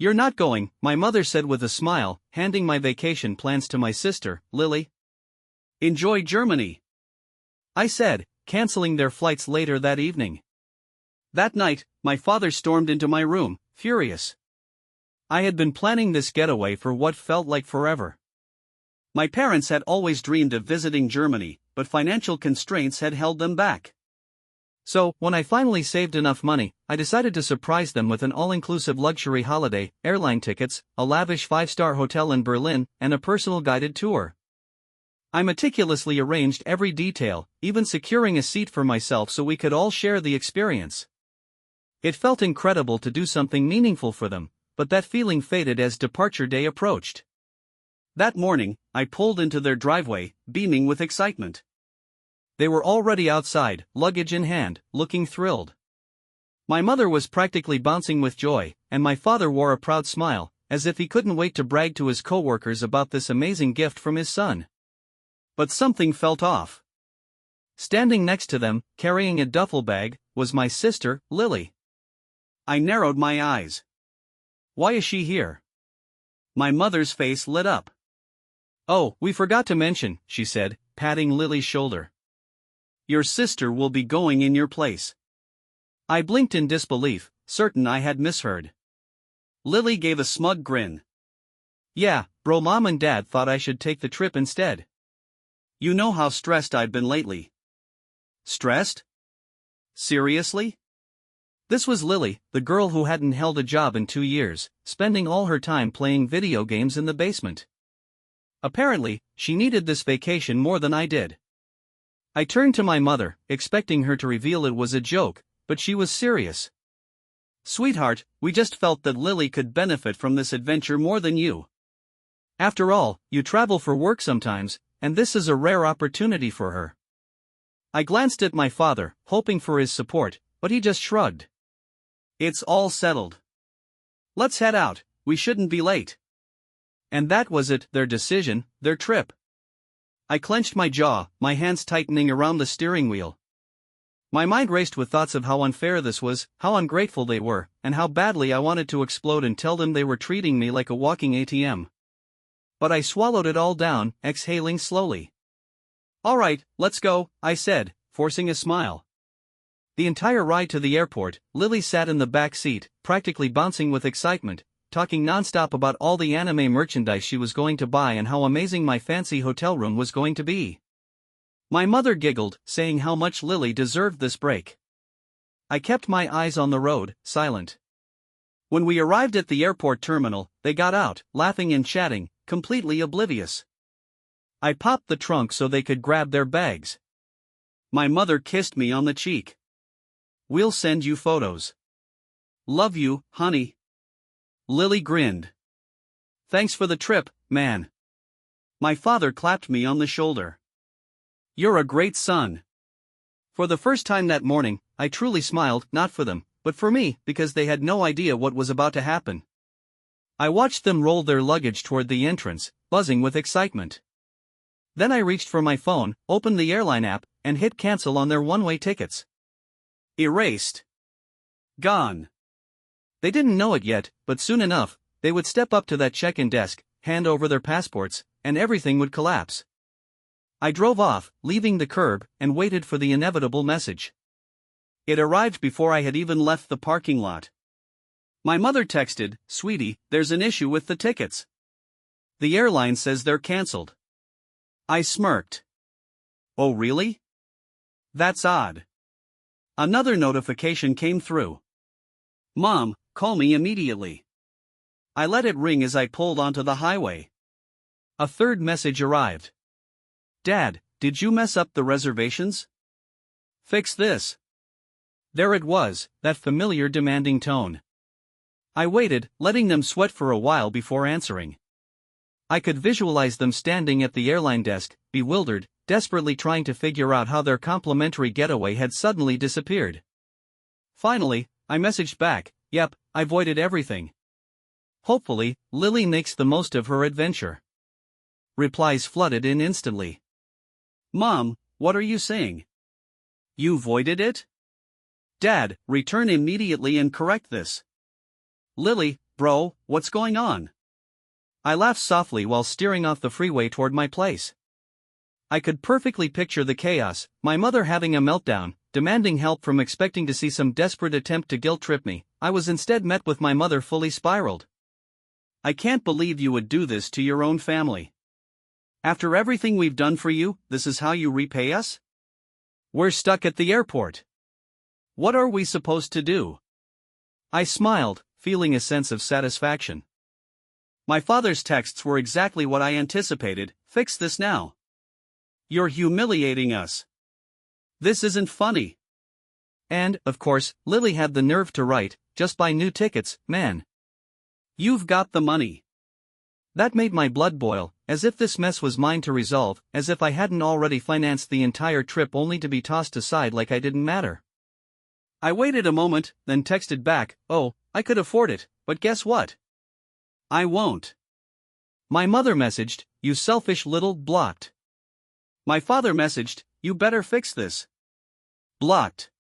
You're not going, my mother said with a smile, handing my vacation plans to my sister, Lily. Enjoy Germany, I said, canceling their flights later that evening. That night, my father stormed into my room, furious. I had been planning this getaway for what felt like forever. My parents had always dreamed of visiting Germany, but financial constraints had held them back. So, when I finally saved enough money, I decided to surprise them with an all-inclusive luxury holiday, airline tickets, a lavish 5-star hotel in Berlin, and a personal guided tour. I meticulously arranged every detail, even securing a seat for myself so we could all share the experience. It felt incredible to do something meaningful for them, but that feeling faded as departure day approached. That morning, I pulled into their driveway, beaming with excitement. They were already outside, luggage in hand, looking thrilled. My mother was practically bouncing with joy, and my father wore a proud smile, as if he couldn't wait to brag to his coworkers about this amazing gift from his son. But something felt off. Standing next to them, carrying a duffel bag, was my sister, Lily. I narrowed my eyes. Why is she here? My mother's face lit up. Oh, we forgot to mention, she said, patting Lily's shoulder. Your sister will be going in your place. I blinked in disbelief, certain I had misheard. Lily gave a smug grin. Yeah, bro, mom and dad thought I should take the trip instead. You know how stressed I've been lately. Stressed? Seriously? This was Lily, the girl who hadn't held a job in 2 years, spending all her time playing video games in the basement. Apparently, she needed this vacation more than I did. I turned to my mother, expecting her to reveal it was a joke, but she was serious. Sweetheart, we just felt that Lily could benefit from this adventure more than you. After all, you travel for work sometimes, and this is a rare opportunity for her. I glanced at my father, hoping for his support, but he just shrugged. It's all settled. Let's head out, we shouldn't be late. And that was it, their decision, their trip. I clenched my jaw, my hands tightening around the steering wheel. My mind raced with thoughts of how unfair this was, how ungrateful they were, and how badly I wanted to explode and tell them they were treating me like a walking ATM. But I swallowed it all down, exhaling slowly. All right, let's go, I said, forcing a smile. The entire ride to the airport, Lily sat in the back seat, practically bouncing with excitement, talking nonstop about all the anime merchandise she was going to buy and how amazing my fancy hotel room was going to be. My mother giggled, saying how much Lily deserved this break. I kept my eyes on the road, silent. When we arrived at the airport terminal, they got out, laughing and chatting, completely oblivious. I popped the trunk so they could grab their bags. My mother kissed me on the cheek. We'll send you photos. Love you, honey. Lily grinned. Thanks for the trip, man. My father clapped me on the shoulder. You're a great son. For the first time that morning, I truly smiled, not for them, but for me, because they had no idea what was about to happen. I watched them roll their luggage toward the entrance, buzzing with excitement. Then I reached for my phone, opened the airline app, and hit cancel on their one-way tickets. Erased. Gone. They didn't know it yet, but soon enough, they would step up to that check-in desk, hand over their passports, and everything would collapse. I drove off, leaving the curb, and waited for the inevitable message. It arrived before I had even left the parking lot. My mother texted, "Sweetie, there's an issue with the tickets. The airline says they're cancelled." I smirked. Oh really? That's odd. Another notification came through. Mom, call me immediately. I let it ring as I pulled onto the highway. A third message arrived. Dad, did you mess up the reservations? Fix this. There it was, that familiar demanding tone. I waited, letting them sweat for a while before answering. I could visualize them standing at the airline desk, bewildered, desperately trying to figure out how their complimentary getaway had suddenly disappeared. Finally, I messaged back, "Yep, I voided everything. Hopefully, Lily makes the most of her adventure." Replies flooded in instantly. Mom, what are you saying? You voided it? Dad, return immediately and correct this. Lily, bro, what's going on? I laughed softly while steering off the freeway toward my place. I could perfectly picture the chaos, my mother having a meltdown, demanding help from expecting to see some desperate attempt to guilt-trip me. I was instead met with my mother fully spiraled. I can't believe you would do this to your own family. After everything we've done for you, this is how you repay us? We're stuck at the airport. What are we supposed to do? I smiled, feeling a sense of satisfaction. My father's texts were exactly what I anticipated. Fix this now. You're humiliating us. This isn't funny. And, of course, Lily had the nerve to write, just buy new tickets, man. You've got the money. That made my blood boil, as if this mess was mine to resolve, as if I hadn't already financed the entire trip only to be tossed aside like I didn't matter. I waited a moment, then texted back, oh, I could afford it, but guess what? I won't. My mother messaged, you selfish little blocked. My father messaged, you better fix this. Blocked.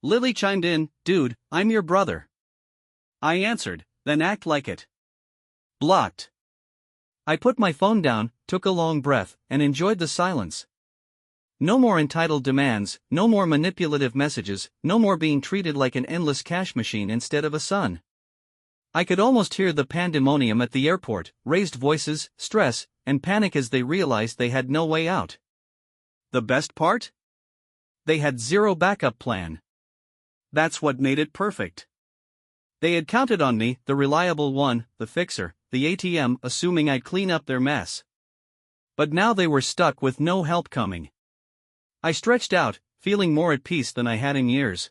Lily chimed in, dude, I'm your brother. I answered, then act like it. Blocked. I put my phone down, took a long breath, and enjoyed the silence. No more entitled demands, no more manipulative messages, no more being treated like an endless cash machine instead of a son. I could almost hear the pandemonium at the airport, raised voices, stress, and panic as they realized they had no way out. The best part? They had zero backup plan. That's what made it perfect. They had counted on me, the reliable one, the fixer, the ATM, assuming I'd clean up their mess. But now they were stuck with no help coming. I stretched out, feeling more at peace than I had in years.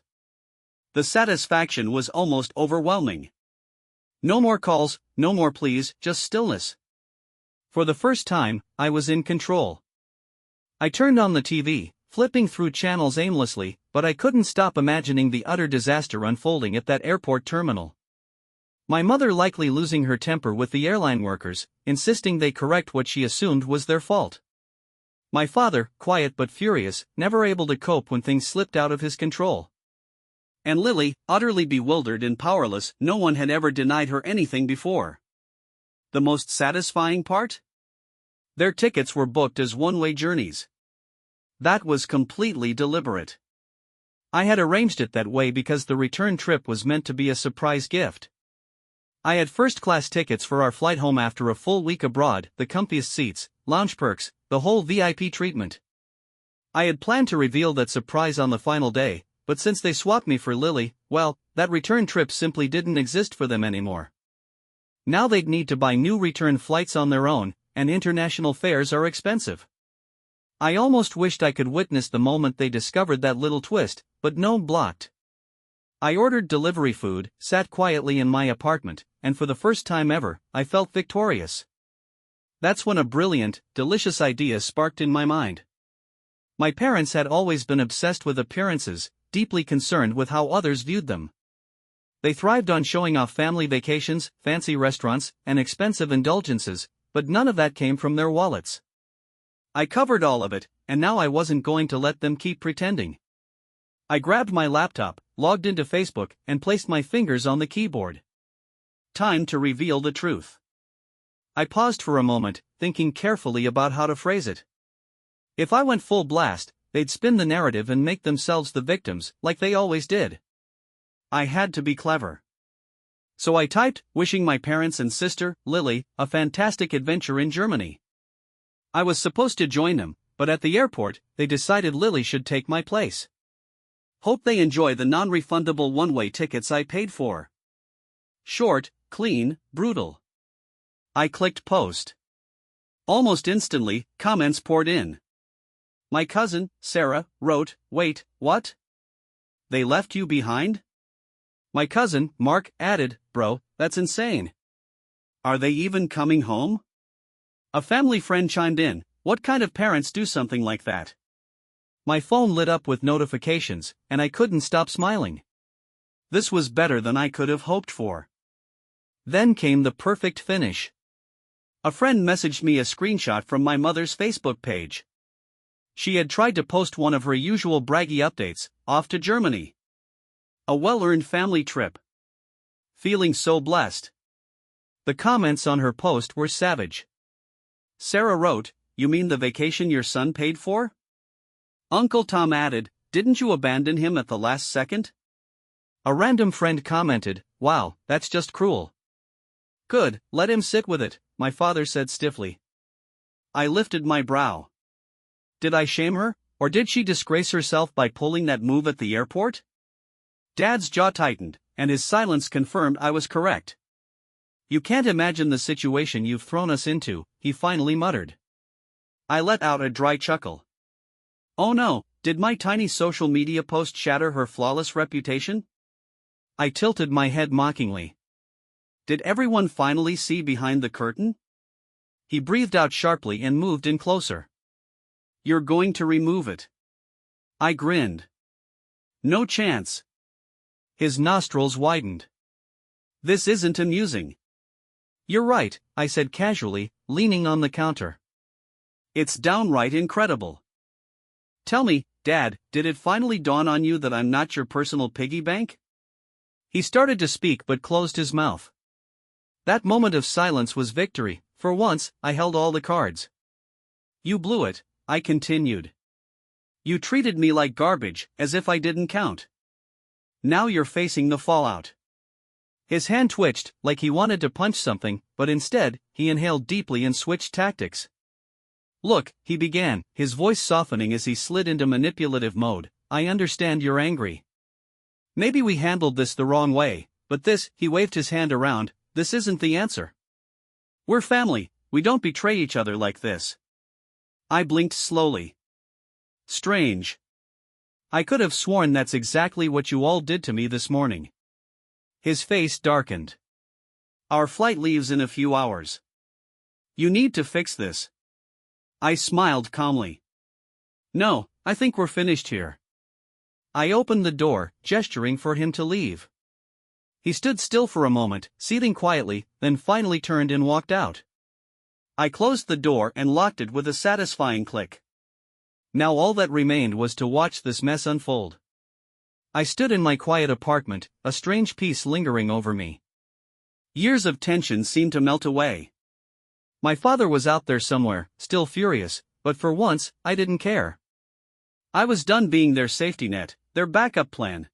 The satisfaction was almost overwhelming. No more calls, no more pleas, just stillness. For the first time, I was in control. I turned on the TV, flipping through channels aimlessly, but I couldn't stop imagining the utter disaster unfolding at that airport terminal. My mother likely losing her temper with the airline workers, insisting they correct what she assumed was their fault. My father, quiet but furious, never able to cope when things slipped out of his control. And Lily, utterly bewildered and powerless, no one had ever denied her anything before. The most satisfying part? Their tickets were booked as one-way journeys. That was completely deliberate. I had arranged it that way because the return trip was meant to be a surprise gift. I had first-class tickets for our flight home after a full week abroad, the comfiest seats, lounge perks, the whole VIP treatment. I had planned to reveal that surprise on the final day, but since they swapped me for Lily, well, that return trip simply didn't exist for them anymore. Now they'd need to buy new return flights on their own, and international fares are expensive. I almost wished I could witness the moment they discovered that little twist, but no, blocked. I ordered delivery food, sat quietly in my apartment, and for the first time ever, I felt victorious. That's when a brilliant, delicious idea sparked in my mind. My parents had always been obsessed with appearances, deeply concerned with how others viewed them. They thrived on showing off family vacations, fancy restaurants, and expensive indulgences, but none of that came from their wallets. I covered all of it, and now I wasn't going to let them keep pretending. I grabbed my laptop, logged into Facebook, and placed my fingers on the keyboard. Time to reveal the truth. I paused for a moment, thinking carefully about how to phrase it. If I went full blast, they'd spin the narrative and make themselves the victims, like they always did. I had to be clever. So I typed, wishing my parents and sister, Lily, a fantastic adventure in Germany. I was supposed to join them, but at the airport, they decided Lily should take my place. Hope they enjoy the non-refundable one-way tickets I paid for. Short, clean, brutal. I clicked post. Almost instantly, comments poured in. My cousin, Sarah, wrote, wait, what? They left you behind? My cousin, Mark, added, bro, that's insane. Are they even coming home? A family friend chimed in, what kind of parents do something like that? My phone lit up with notifications, and I couldn't stop smiling. This was better than I could have hoped for. Then came the perfect finish. A friend messaged me a screenshot from my mother's Facebook page. She had tried to post one of her usual braggy updates, off to Germany. A well-earned family trip. Feeling so blessed. The comments on her post were savage. Sarah wrote, "You mean the vacation your son paid for?" Uncle Tom added, "Didn't you abandon him at the last second?" A random friend commented, "Wow, that's just cruel." "Good, let him sit with it," my father said stiffly. I lifted my brow. Did I shame her, or did she disgrace herself by pulling that move at the airport? Dad's jaw tightened, and his silence confirmed I was correct. "You can't imagine the situation you've thrown us into," he finally muttered. I let out a dry chuckle. Oh no, did my tiny social media post shatter her flawless reputation? I tilted my head mockingly. Did everyone finally see behind the curtain? He breathed out sharply and moved in closer. "You're going to remove it?" I grinned. "No chance." His nostrils widened. "This isn't amusing." "You're right," I said casually, leaning on the counter. "It's downright incredible." "Tell me, Dad, did it finally dawn on you that I'm not your personal piggy bank?" He started to speak but closed his mouth. That moment of silence was victory. For once, I held all the cards. "You blew it," I continued. "You treated me like garbage, as if I didn't count. Now you're facing the fallout." His hand twitched, like he wanted to punch something, but instead, he inhaled deeply and switched tactics. "Look," he began, his voice softening as he slid into manipulative mode, "I understand you're angry. Maybe we handled this the wrong way, but this," he waved his hand around, "this isn't the answer. We're family, we don't betray each other like this." I blinked slowly. Strange. I could have sworn that's exactly what you all did to me this morning. His face darkened. "Our flight leaves in a few hours. You need to fix this." I smiled calmly. "No, I think we're finished here." I opened the door, gesturing for him to leave. He stood still for a moment, seething quietly, then finally turned and walked out. I closed the door and locked it with a satisfying click. Now all that remained was to watch this mess unfold. I stood in my quiet apartment, a strange peace lingering over me. Years of tension seemed to melt away. My father was out there somewhere, still furious, but for once, I didn't care. I was done being their safety net, their backup plan.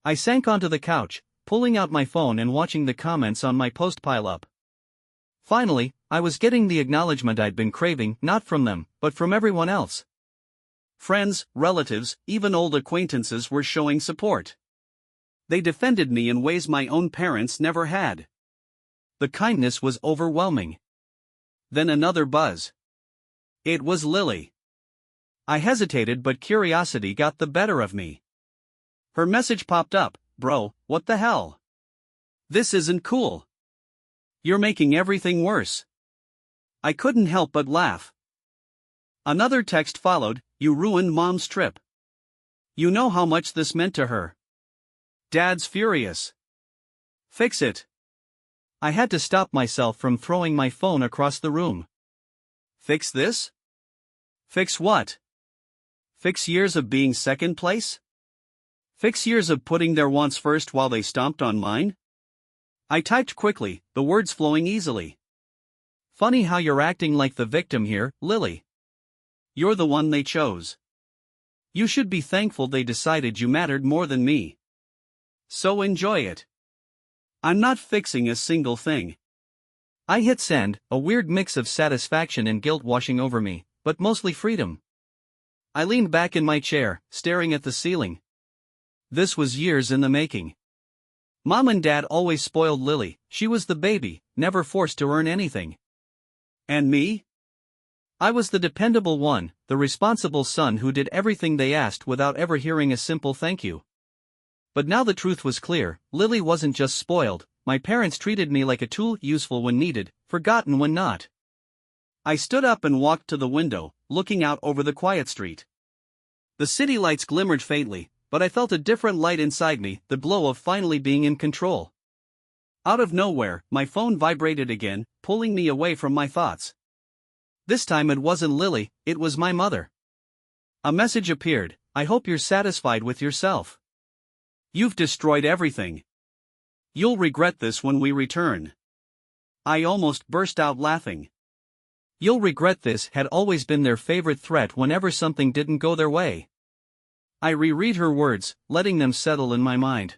I sank onto the couch, pulling out my phone and watching the comments on my post pile up. Finally, I was getting the acknowledgement I'd been craving, not from them, but from everyone else. Friends, relatives, even old acquaintances were showing support. They defended me in ways my own parents never had. The kindness was overwhelming. Then another buzz. It was Lily. I hesitated, but curiosity got the better of me. Her message popped up, "Bro, what the hell? This isn't cool. You're making everything worse." I couldn't help but laugh. Another text followed, "You ruined Mom's trip. You know how much this meant to her. Dad's furious. Fix it." I had to stop myself from throwing my phone across the room. Fix this? Fix what? Fix years of being second place? Fix years of putting their wants first while they stomped on mine? I typed quickly, the words flowing easily. "Funny how you're acting like the victim here, Lily. You're the one they chose. You should be thankful they decided you mattered more than me. So enjoy it. I'm not fixing a single thing." I hit send, a weird mix of satisfaction and guilt washing over me, but mostly freedom. I leaned back in my chair, staring at the ceiling. This was years in the making. Mom and Dad always spoiled Lily, she was the baby, never forced to earn anything. And me? I was the dependable one, the responsible son who did everything they asked without ever hearing a simple thank you. But now the truth was clear, Lily wasn't just spoiled, my parents treated me like a tool, useful when needed, forgotten when not. I stood up and walked to the window, looking out over the quiet street. The city lights glimmered faintly, but I felt a different light inside me, the glow of finally being in control. Out of nowhere, my phone vibrated again, pulling me away from my thoughts. This time it wasn't Lily, it was my mother. A message appeared, "I hope you're satisfied with yourself. You've destroyed everything. You'll regret this when we return." I almost burst out laughing. "You'll regret this" had always been their favorite threat whenever something didn't go their way. I reread her words, letting them settle in my mind.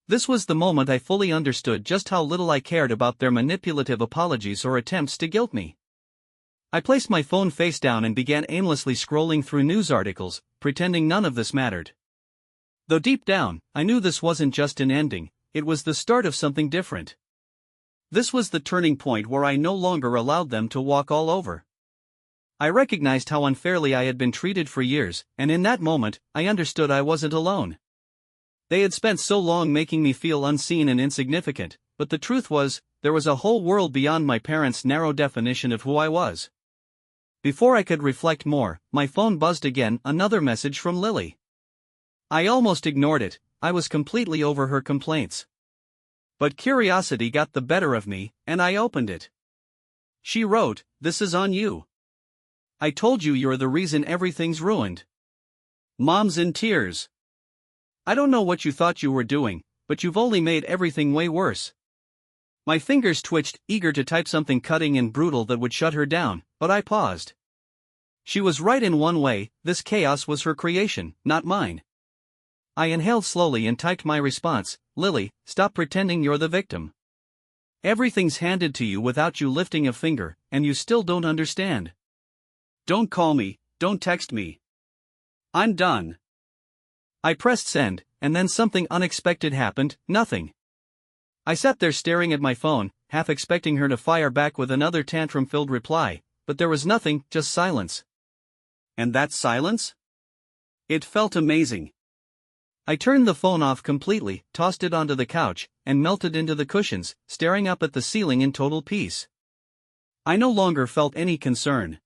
This was the moment I fully understood just how little I cared about their manipulative apologies or attempts to guilt me. I placed my phone face down and began aimlessly scrolling through news articles, pretending none of this mattered. Though deep down, I knew this wasn't just an ending, it was the start of something different. This was the turning point where I no longer allowed them to walk all over. I recognized how unfairly I had been treated for years, and in that moment, I understood I wasn't alone. They had spent so long making me feel unseen and insignificant, but the truth was, there was a whole world beyond my parents' narrow definition of who I was. Before I could reflect more, my phone buzzed again, another message from Lily. I almost ignored it, I was completely over her complaints. But curiosity got the better of me, and I opened it. She wrote, "This is on you. I told you you're the reason everything's ruined." Mom's in tears. "I don't know what you thought you were doing, but you've only made everything way worse." My fingers twitched, eager to type something cutting and brutal that would shut her down, but I paused. She was right in one way, this chaos was her creation, not mine. I inhaled slowly and typed my response, "Lily, stop pretending you're the victim. Everything's handed to you without you lifting a finger, and you still don't understand. Don't call me, don't text me. I'm done." I pressed send, and then something unexpected happened, nothing. I sat there staring at my phone, half expecting her to fire back with another tantrum-filled reply, but there was nothing, just silence. And that silence? It felt amazing. I turned the phone off completely, tossed it onto the couch, and melted into the cushions, staring up at the ceiling in total peace. I no longer felt any concern.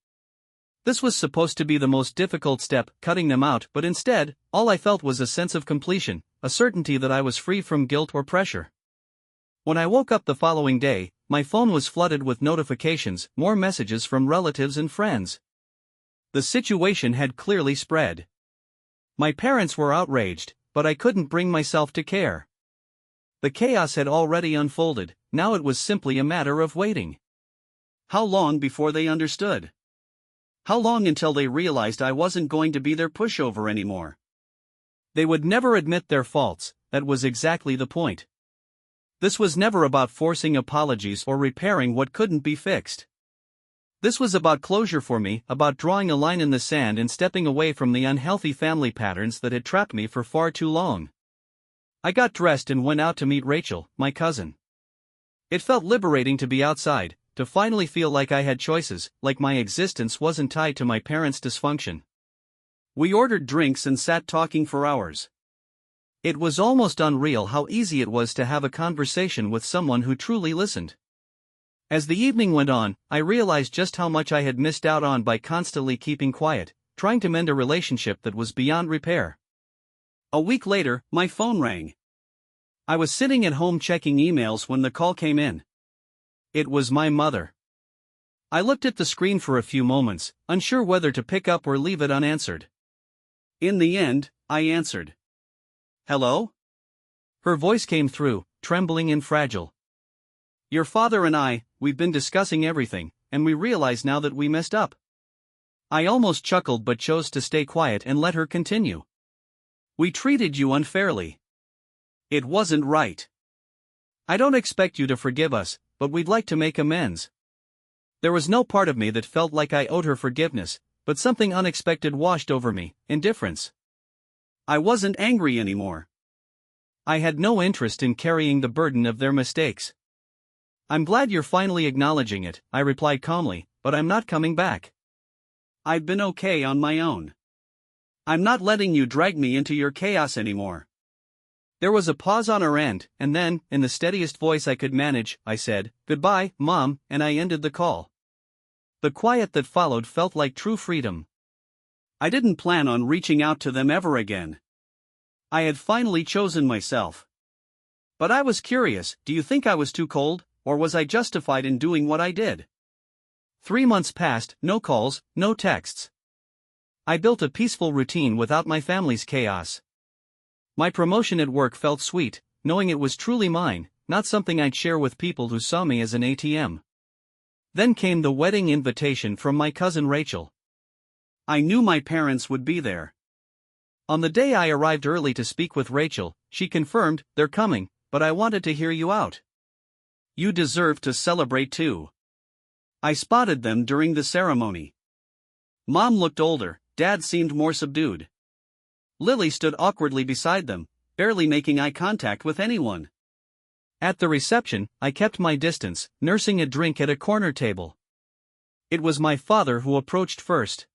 This was supposed to be the most difficult step, cutting them out, but instead, all I felt was a sense of completion, a certainty that I was free from guilt or pressure. When I woke up the following day, my phone was flooded with notifications, more messages from relatives and friends. The situation had clearly spread. My parents were outraged, but I couldn't bring myself to care. The chaos had already unfolded, now it was simply a matter of waiting. How long before they understood? How long until they realized I wasn't going to be their pushover anymore? They would never admit their faults, that was exactly the point. This was never about forcing apologies or repairing what couldn't be fixed. This was about closure for me, about drawing a line in the sand and stepping away from the unhealthy family patterns that had trapped me for far too long. I got dressed and went out to meet Rachel, my cousin. It felt liberating to be outside, to finally feel like I had choices, like my existence wasn't tied to my parents' dysfunction. We ordered drinks and sat talking for hours. It was almost unreal how easy it was to have a conversation with someone who truly listened. As the evening went on, I realized just how much I had missed out on by constantly keeping quiet, trying to mend a relationship that was beyond repair. A week later, my phone rang. I was sitting at home checking emails when the call came in. It was my mother. I looked at the screen for a few moments, unsure whether to pick up or leave it unanswered. In the end, I answered. "Hello?" Her voice came through, trembling and fragile. "Your father and we've been discussing everything, and we realize now that we messed up." I almost chuckled but chose to stay quiet and let her continue. "We treated you unfairly. It wasn't right. I don't expect you to forgive us, but we'd like to make amends." There was no part of me that felt like I owed her forgiveness, but something unexpected washed over me, indifference. I wasn't angry anymore. I had no interest in carrying the burden of their mistakes. "I'm glad you're finally acknowledging it," I replied calmly, "but I'm not coming back. I've been okay on my own. I'm not letting you drag me into your chaos anymore." There was a pause on her end, and then, in the steadiest voice I could manage, I said, "Goodbye, Mom," and I ended the call. The quiet that followed felt like true freedom. I didn't plan on reaching out to them ever again. I had finally chosen myself. But I was curious, do you think I was too cold? Or was I justified in doing what I did? 3 months passed, no calls, no texts. I built a peaceful routine without my family's chaos. My promotion at work felt sweet, knowing it was truly mine, not something I'd share with people who saw me as an ATM. Then came the wedding invitation from my cousin Rachel. I knew my parents would be there. On the day I arrived early to speak with Rachel, she confirmed, "They're coming, but I wanted to hear you out. You deserve to celebrate too." I spotted them during the ceremony. Mom looked older, Dad seemed more subdued. Lily stood awkwardly beside them, barely making eye contact with anyone. At the reception, I kept my distance, nursing a drink at a corner table. It was my father who approached first.